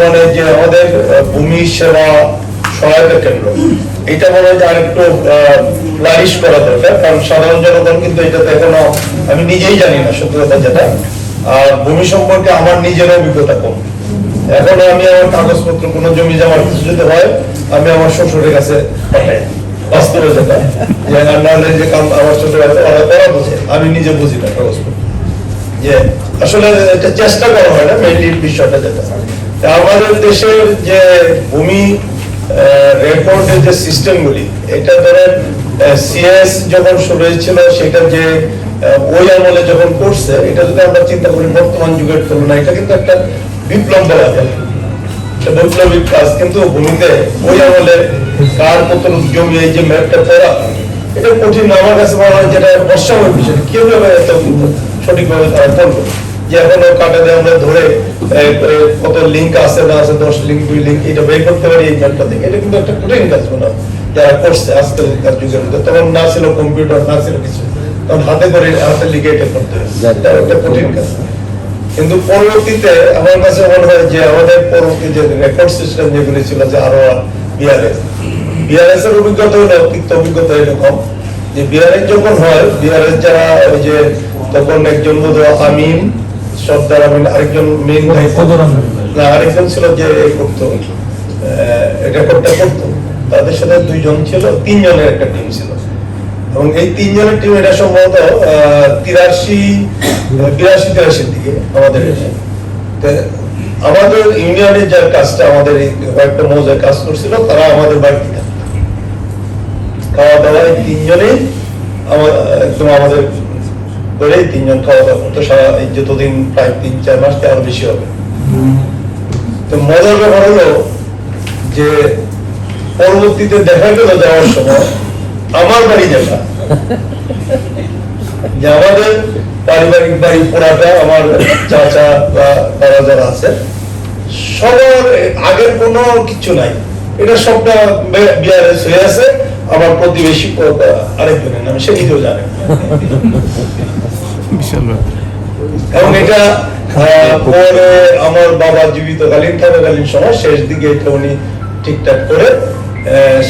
মানে যে আমাদের ভূমি সেবা সহায়তা কেন্দ্র, এটা মনে হয় যে আরেকটু ফ্লারিশ করা দরকার, কারণ সাধারণ জনগণ কিন্তু এটাতে এখনো আমি নিজেই জানি না সত্যি কথা যেটা। আর ভূমি সম্পর্কে আমার নিজের অভিজ্ঞতা কম। এখনো আমি আমার কাগজপত্র কোনো জমি জমার কিছু যদি হয় আমি আমার শ্বশুরের কাছে পাঠাই, বাস্তবে যেটা নাহলে যে কাম আমার শ্বশুর আছে ওরা বুঝে, আমি নিজে বুঝি না কাগজপত্র। যে আসলে এটা চেষ্টা করা হয় না মেইনলি বিষয়টা যেটা। আমাদের দেশের যে ভূমি রেকর্ডের যে সিস্টেমগুলি, এটা ধরেন সিএস যখন শুরু হয়েছিল সেটা যে ওই আমলে যখন করছে, এটা যদি আমরা চিন্তা করি বর্তমান যুগের তুলনায় এটা কিন্তু একটা বিপ্লব বলা যায়, বৈপ্লবিক কাজ। কিন্তু ভূমিতে ওই আমলে কার কত জমি এই যে ম্যাপটা করা, এটা কঠিন আমার কাছে মনে হয়, যেটা অস্বাভাবিক বিষয়। কিভাবে এত সঠিকভাবে তারা করলো যে এখনো কাটাতে আমরা ধরে কত লিঙ্ক আছে না আছে 10 লিঙ্ক 2 লিঙ্ক এটা বের করতে পারি এই ম্যাপটা থেকে। এটা কিন্তু একটা কঠিন কাজ মনে হয় যারা করছে আজকালকার যুগের মধ্যে। তখন না ছিল কম্পিউটার, না ছিল কিছু, তখন হাতে করে হাতে লিখে এটা করতে হয়, এটা একটা কঠিন কাজ। কিন্তু পরবর্তীতে আমার কাছে মনে হয় যে আমাদের পরবর্তী যে রেকর্ড সিস্টেম যেগুলি ছিল, যে আরো বিআরএস এর অভিজ্ঞতা হলো তিক্ত অভিজ্ঞতা এরকম যে বিআরএস যখন হয়, বিআরএস যারা ওই যে তখন একজন বোধ আমিন সর্দার আমিন, আরেকজন মেইন না আরেকজন ছিল যে করতো রেকর্ডটা করতো, তাদের সাথে 2 জন ছিল, 3 জনের একটা টিম ছিল। এবং এই 3 জনের টিম এটা সম্ভবত 83-83 দিকে আমাদের আমাদের ইউনিয়নের যার কাজটা আমাদের কয়েকটা মৌজায় কাজ করছিল, তারা আমাদের বাড়িতে খাওয়া দাওয়া 3 জনে একদম আমাদের করে 3 জন খাওয়া দাওয়া করতো সারা এই যতদিন, প্রায় 3-4 মাস আরো বেশি হবে। তো মজার ব্যাপার হলো যে পরবর্তীতে দেখা গেল যাওয়ার সময় আমার বাড়ি যেটা, যে আমাদের পারিবারিক বাড়ি পোড়াটা, আমার চাচা বা তারা যারা আছে সবার আগের কোনো কিছু নাই, এটা সবটা বিআরএস হয়ে আছে। আমার প্রতিবেশী আরেকজনের নামে, সে নিজেও জানে। এবং এটা পরে আমার বাবা জীবিতকালীন থাকাকালীন সময় শেষ দিকে এটা উনি ঠিকঠাক করে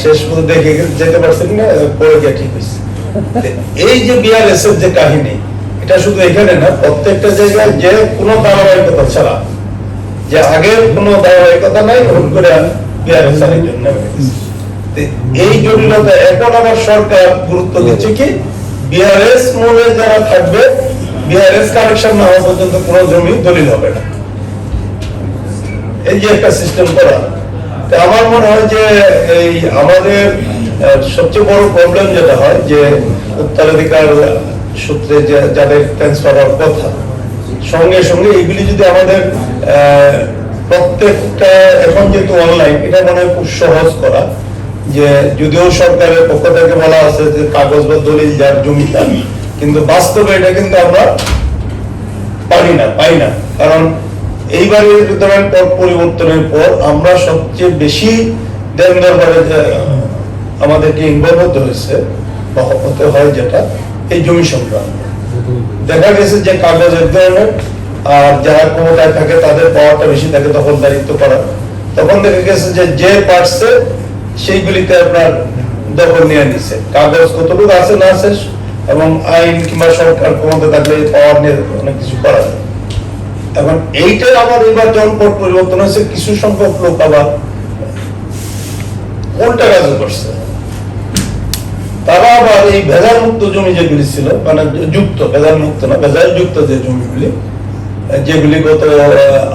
শেষ পর্যন্ত দেখে যেতে পারছেন না, পরে গিয়ে ঠিক হয়েছে। এই যে বিআরএস এর যে কাহিনী, এটা শুধু এখানে না, প্রত্যেকটা জায়গায় যে কোনো ধারাবাহিকতা ছাড়া, যে আগের কোনো ধারাবাহিকতা নাই, হুট করে বিআরএস আরেকজন নেমে গেছে। এই জটিলতা এখন আমার সরকার গুরুত্ব দিচ্ছে কি, বিআরএস মূলে যারা থাকবে, বিআরএস কানেকশন না হওয়া পর্যন্ত কোনো জমি দলিল হবে না, এই যে একটা সিস্টেম করা। আমার মনে হয় যে এই আমাদের সবচেয়ে বড় প্রবলেম যেটা হয় যে উত্তরাধিকার সূত্রে যাদের ট্রান্সফার হওয়ার কথা, সঙ্গে সঙ্গে এগুলি যদি আমাদের প্রত্যেকটা, এখন যেহেতু অনলাইন, এটা মনে হয় খুব সহজ করা। যে যদিও সরকারের পক্ষ থেকে বলা আছে যে কাগজ বা দলিল যার জমি তার, কিন্তু বাস্তবে এটা কিন্তু আমরা পাই না। কারণ এইবারে ধরেন পট পরিবর্তনের পর আমরা সবচেয়ে বেশি দেন দরবারে আমাদেরকে ইনভলভ হতে হয়েছে বা হতে হয়, যেটা এই জমি সংক্রান্ত। দেখা গেছে যে কাগজ এক ধরনের, আর যারা ক্ষমতায় থাকে তাদের পাওয়ারটা বেশি থাকে দখলদারিত্ব করার। তখন দেখা গেছে যে পারছে সেইগুলিতে আপনার দখল নিয়ে নিচ্ছে, কাগজ কতটুকু আছে না আছে, এবং আইন কিংবা সরকার ক্ষমতা থাকলে পাওয়ার নিয়ে অনেক কিছু করা যায়। এখন এইটাই আমার এবার যখন পট পরিবর্তন হয়েছে, কিছু সংখ্যক লোক আবার উল্টা কাজ করছে। তারা আবার এই ভেজাল মুক্ত জমি যেগুলি ছিল, মানে যুক্ত, ভেজাল মুক্ত না, ভেজাল যুক্ত যে জমিগুলি, যেগুলি গত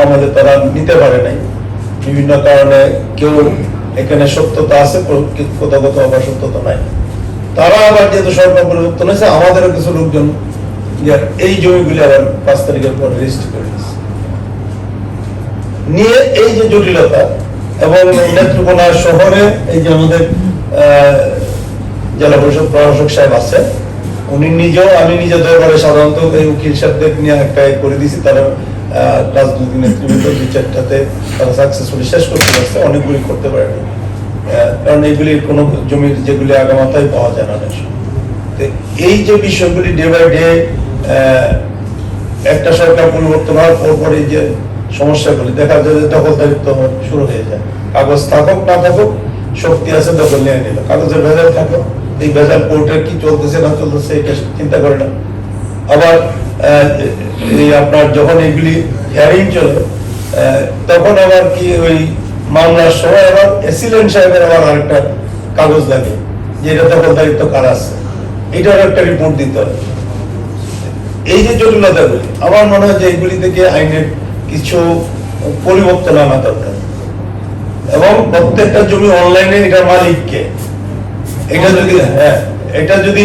আমাদের তারা নিতে পারে নাই বিভিন্ন কারণে, কেউ এখানে সত্যতা আছে, কোথাও কোথাও আবার সত্যতা নাই, তারা আবার যেহেতু সরকার পরিবর্তন হয়েছে, আমাদেরও কিছু লোকজন এই জমিগুলি আবার 5 তারিখের পর রেজিস্ট্রি করে নিয়ে, এই যে জটিলতা। এবং নেত্রকোনা শহরে এই যে আমাদের জেলা পরিষদ প্রশাসক সাহেব আছেন, উনি নিজেও, আমি নিজে দরবারে সাধারণত এই উকিল সাহেবদের নিয়ে একটা করে দিয়েছি, তারা রাজনৈতিক নেতৃবৃন্দ 2-4টাতে তারা সাকসেসফুলি শেষ করতে পারছে, অনেকগুলি করতে পারেনি, কারণ এইগুলি কোনো জমির যেগুলি আগামাতায় পাওয়া যায় না। এই যে বিষয়গুলি ডে বাই ডে একটা সরকার পরিবর্তন হওয়ার পর এই যে সমস্যাগুলি দেখা যায় যে দখলদারিত্ব শুরু হয়ে যায়। কাগজ থাকুক না থাকুক, শক্তি আছে দখল নিয়ে নিল। কাগজের ভেজাল থাকে, এই ভেজাল কোর্টের কি চলতেছে না চলতেছে এটা চিন্তা করে না। আবার এই আপনার যখন এগুলি হিয়ারিং চলে, তখন আবার কি ওই মামলার সময় আবার এসিলেন্ট সাহেবের আবার আরেকটা কাগজ লাগে যে এটা দখলদারিত্ব কার আছে, এটার একটা রিপোর্ট দিতে হবে। এই যে জটিলতাগুলি, আমার মনে হয় যে এইগুলি থেকে আইনের কিছু পরিবর্তন আনা দরকার। এবং প্রত্যেকটা জমি অনলাইনে এটার মালিককে, এটা যদি এটা যদি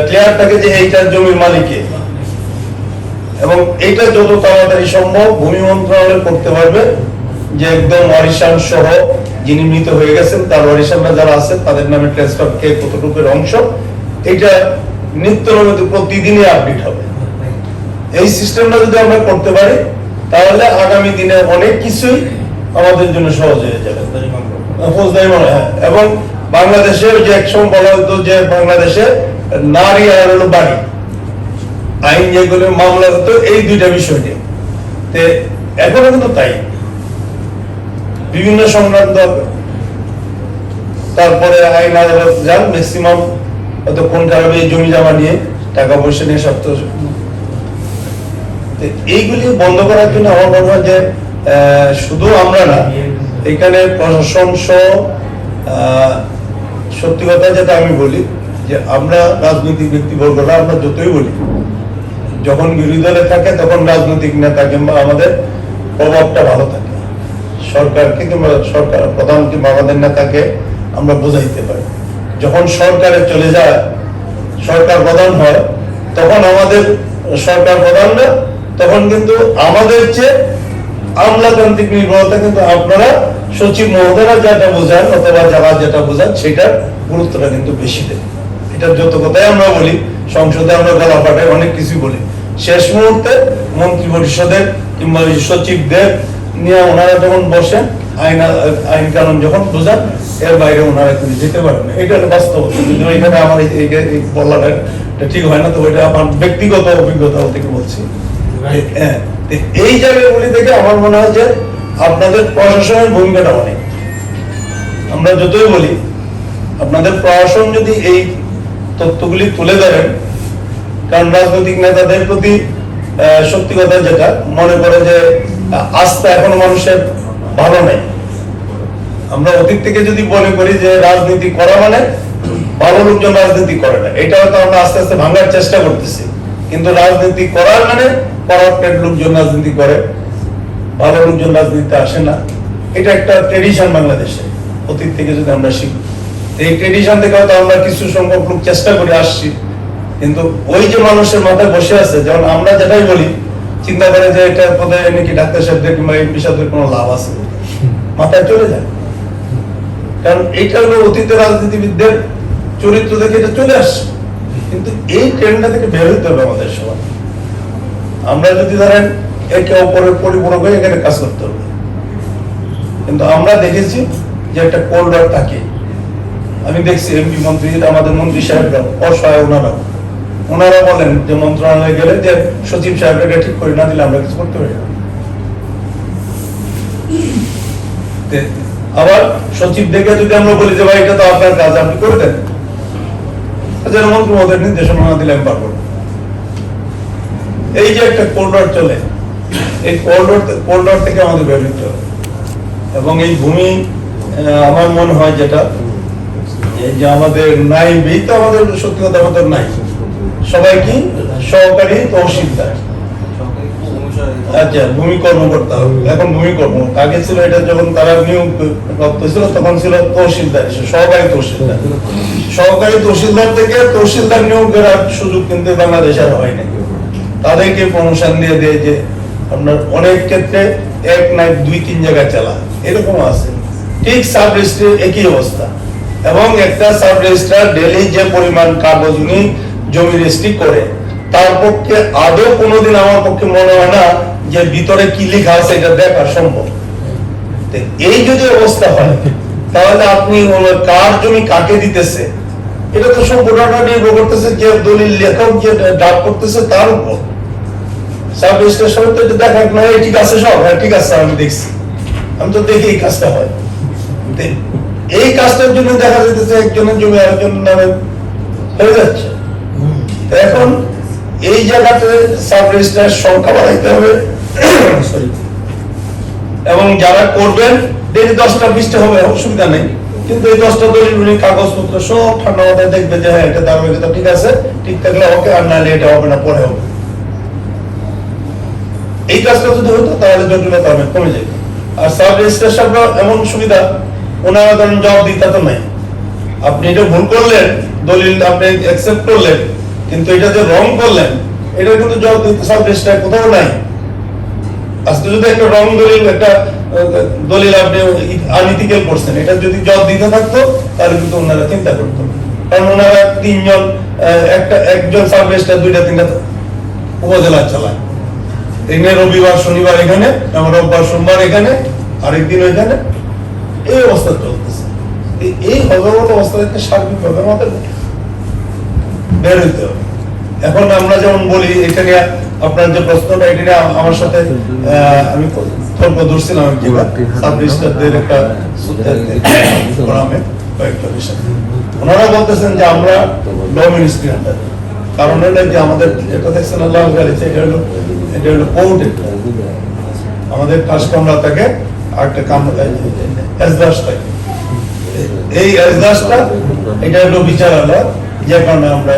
ক্লিয়ার থাকে যে এইটার জমির মালিকে, এবং এইটা যত তাড়াতাড়ি সম্ভব ভূমি মন্ত্রণালয় করতে পারবে যে একদম ওয়ারিশান সহ যিনি মৃত হয়ে গেছেন তার ওয়ারিশানরা যারা আছে তাদের নামে ট্রান্সফার কে কতটুকুর অংশ, এটা নিত্য নৈমিত প্রতিদিনই আপডেট হবে। এই সিস্টেমটা যদি আমরা করতে পারি তাহলে আগামী দিনে অনেক কিছুই আমাদের জন্য সহজ হয়ে যাবে। এবং বাংলাদেশের যে একসময় বলা হতো যে বাংলাদেশে নারী আর হলো বাড়ি, আইন যেগুলো মামলা হতো এই দুইটা বিষয় নিয়ে, এখনো কিন্তু তাই বিভিন্ন সংক্রান্ত। তারপরে আইন আদালত যান ম্যাক্সিমাম কোন কারণে জমি জমা নিয়ে টাকা পয়সা নিয়ে সব। এইগুলি বন্ধ করার জন্য আমার মনে হয় যে শুধু আমরা না, এখানে প্রশাসন সহ, সত্যি কথা যেটা আমি বলি যে আমরা রাজনৈতিক ব্যক্তিবর্গরা আমরা যতই বলি, যখন বিরোধী দলে থাকে তখন রাজনৈতিক নেতা কিংবা আমাদের প্রভাবটা ভালো থাকে, সরকারকে কিংবা সরকার প্রধান কিংবা আমাদের নেতাকে আমরা বোঝাইতে পারি। যখন সরকারে চলে যায়, সরকার প্রধান হয়, তখন আমাদের সরকার প্রধান না, তখন কিন্তু আমাদের চেয়ে আমলাতান্ত্রিক নির্ভরতা কিন্তু আপনারা সচিব মহোদয়রা যেটা বোঝান অথবা যারা যেটা বোঝান সেটার গুরুত্বটা কিন্তু বেশি দেয়। এটা যত কথাই আমরা বলি, সংসদে আমরা গলা পাঠাই অনেক কিছু বলি, শেষ মুহূর্তে মন্ত্রী পরিষদের কিংবা সচিবদের নিয়ে ওনারা যখন বসেন আইন কানুন যখন বোঝান, এর বাইরে ওনারা কিন্তু যেতে পারেন না। এটা বাস্তব। এখানে আমার বলাটা ঠিক হয় না, তো এটা আমার ব্যক্তিগত অভিজ্ঞতা থেকে বলছি। এই জায়গাগুলি থেকে আমার মনে হয় যে আপনাদের প্রশাসনের ভূমিকাটা অনেক, আমরা যতই বলি আপনাদের প্রশাসন যদি এই তথ্যগুলি তুলে ধরেন, কারণ রাজনৈতিক নেতাদের প্রতি সত্যি কথা যেটা মনে করে যে আস্থা এখনো মানুষের ভালো নাই। আমরা অতীত থেকে যদি মনে করি যে রাজনীতি করা মানে ভালো লোকজন রাজনীতি করে না, এটা হয়তো আমরা আস্তে আস্তে ভাঙার চেষ্টা করতেছি। কিন্তু রাজনীতি করার মানে করাপ্টেড লোকজন রাজনীতি করে, ভালো লোকজন রাজনীতিতে আসে না। এটা একটা ট্রেডিশন বাংলাদেশে, অতীত থেকে যদি আমরা শিখি, এই ট্রেডিশন থেকে হয়তো আমরা কিছু সংখ্যক লোক চেষ্টা করে আসছি। কিন্তু ওই যে মানুষের মাথায় বসে আছে, যেমন আমরা যেটাই বলি চিন্তা করে যে এটা বোধহয় নাকি ডাক্তার সাহেবদের কিংবা এমপি সাহেবদের কোনো লাভ আছে, মাথায় চলে যায়। কারণ এইটা হলো অতীতের রাজনীতিবিদদের চরিত্র থেকে এটা চলে আসছে। কিন্তু এই ট্রেন্ডটা থেকে বের হতে হবে আমাদের সবাই। আমরা যদি ধরেন একে অপরের পরিপূরক হয়ে এখানে কাজ করতে হবে। কিন্তু আমরা দেখেছি যে একটা কোল্ডার থাকে, আমি দেখছি এমপি মন্ত্রী, আমাদের মন্ত্রী সাহেবরা অসহায়, ওনারা বলেন যে মন্ত্রণালয়ে গেলে যে সচিব সাহেবরা ঠিক করে না দিলে আমরা কিছু করতে পারি না। আবার সচিব দেখে যদি আমরা বলি যে ভাই এটা তো আপনার কাজ, আপনি করে দেন, যেন মন্ত্রী মহোদয়ের নির্দেশনা না দিলে আমি পারবো না। এই যে একটা কোল্ডার চলে, এই কোল্ডার থেকে আমাদের ব্যবহৃত হবে। এবং এই ভূমি আমার মনে হয় যেটা যে আমাদের নাই, এই তো আমাদের সত্যি কথা আমাদের নাই, সবাই কি সহকারী তহসিলদার, আচ্ছা ভূমি কর্মকর্তা, এখন ভূমি কর্ম, আগে ছিল এটা যখন তারা নিয়োগ প্রাপ্ত ছিল তখন ছিল তহসিলদার, সহকারী তহসিলদার। সহকারী তহসিলদার থেকে তহসিলদার নিয়োগ করার সুযোগ কিন্তু বাংলাদেশে আর হয় না। তাদেরকে প্রমোশন দিয়ে দেয় যে আপনার অনেক ক্ষেত্রে এক নাই 2-3 জায়গায় চালা, এরকম আছে। ঠিক সাব রেজিস্ট্রি একই অবস্থা। এবং একটা সাব রেজিস্ট্রার ডেইলি যে পরিমাণ কাগজ উনি জমি রেজিস্ট্রি করে, তার পক্ষে আদৌ কোনোদিন আমার পক্ষে মনে হয় না যে ভিতরে কি লেখা আছে এটা দেখা সম্ভব। এই যদি অবস্থা হয় তাহলে আপনি কার জমি কাকে দিতেছে, এটা তো সম্পূর্ণটা নির্ভর করতেছে যে দলিল লেখক যে ডাক করতেছে তার উপর। সাব রেজিস্ট্রেশন তো এটা দেখা না, ঠিক আছে সব, হ্যাঁ ঠিক আছে আমি দেখছি, আমি তো দেখি এই কাজটা হয়। এই কাজটার জন্য দেখা যেতেছে একজনের জমি আরেকজনের নামে হয়ে যাচ্ছে। এখন এই জায়গাতে সাব রেজিস্ট্রার সংখ্যা বাড়াইতে হবে এবং যারা করবেন ডেলি 10টা 20টা হবে, অসুবিধা নেই, কিন্তু এই 10টা দলিল উনি কাগজপত্র সব ঠান্ডা মাথায় দেখবে যে হ্যাঁ এটা দাম এটা ঠিক আছে, ঠিক থাকলে ওকে, আর নাহলে এটা হবে না, পরে হবে। এই কাজটা যদি হতো তাহলে জটিলতা অনেক কমে যেত। আর সাব রেজিস্ট্রেশন এমন সুবিধা, ওনারা ধরেন জবাব দিতে তো নাই, আপনি এটা ভুল করলেন, দলিল আপনি অ্যাকসেপ্ট করলেন, কিন্তু এটা যে রং করলেন এটা কিন্তু জবাব দিতে সাব রেজিস্ট্রার কোথাও নাই। আজকে যদি একটা রং দলিল, একটা দলিল আপনি আনইথিক্যাল করছেন, এটা যদি জবাব দিতে থাকতো তাহলে কিন্তু ওনারা চিন্তা করতো, কারণ ওনারা তিনজন, একজন সাব রেজিস্ট্রার 2টা 3টা উপজেলা চালায়, এখানে রবিবার শনিবার এখানে, রোববার সোমবার এখানে, আরেকদিন ওইখানে, এই অবস্থা চলতেছে। এই হজবরল অবস্থা থেকে সার্বিকভাবে আমাদের বের হইতে হবে। এখন আমরা যেমন বলি, এখানে আপনার যে প্রশ্নটা, এটা আমার সাথে আমি তর্ক ধরছিলাম সাব রেজিস্ট্রারদের একটা ফোরামে কয়েকজনের সাথে, ওনারা বলতেছেন যে আমরা ল মিনিস্ট্রি আন্ডারে, কারণ এটা যে আমাদের এটা দেখছেন আল্লাহ গালিছে, এটা হলো কোর্ট, আমাদের কাজ কামরা থাকে আর একটা কামরা এজলাস থাকে, এই এজলাসটা এটা হলো বিচারালয়, যে কারণে আমরা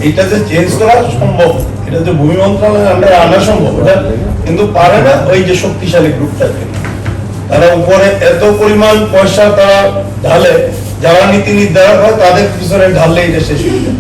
এটা যে চেঞ্জ করা সম্ভব, এটা যে ভূমি মন্ত্রণালয়ের আন্ডারে আনা সম্ভব, এটা কিন্তু পারে না ওই যে শক্তিশালী গ্রুপটাকে। তারা উপরে এত পরিমাণ পয়সা তারা ঢালে, যারা নীতি নির্ধারক হয় তাদের পিছনে ঢাললে এটা শেষ হয়ে যায়।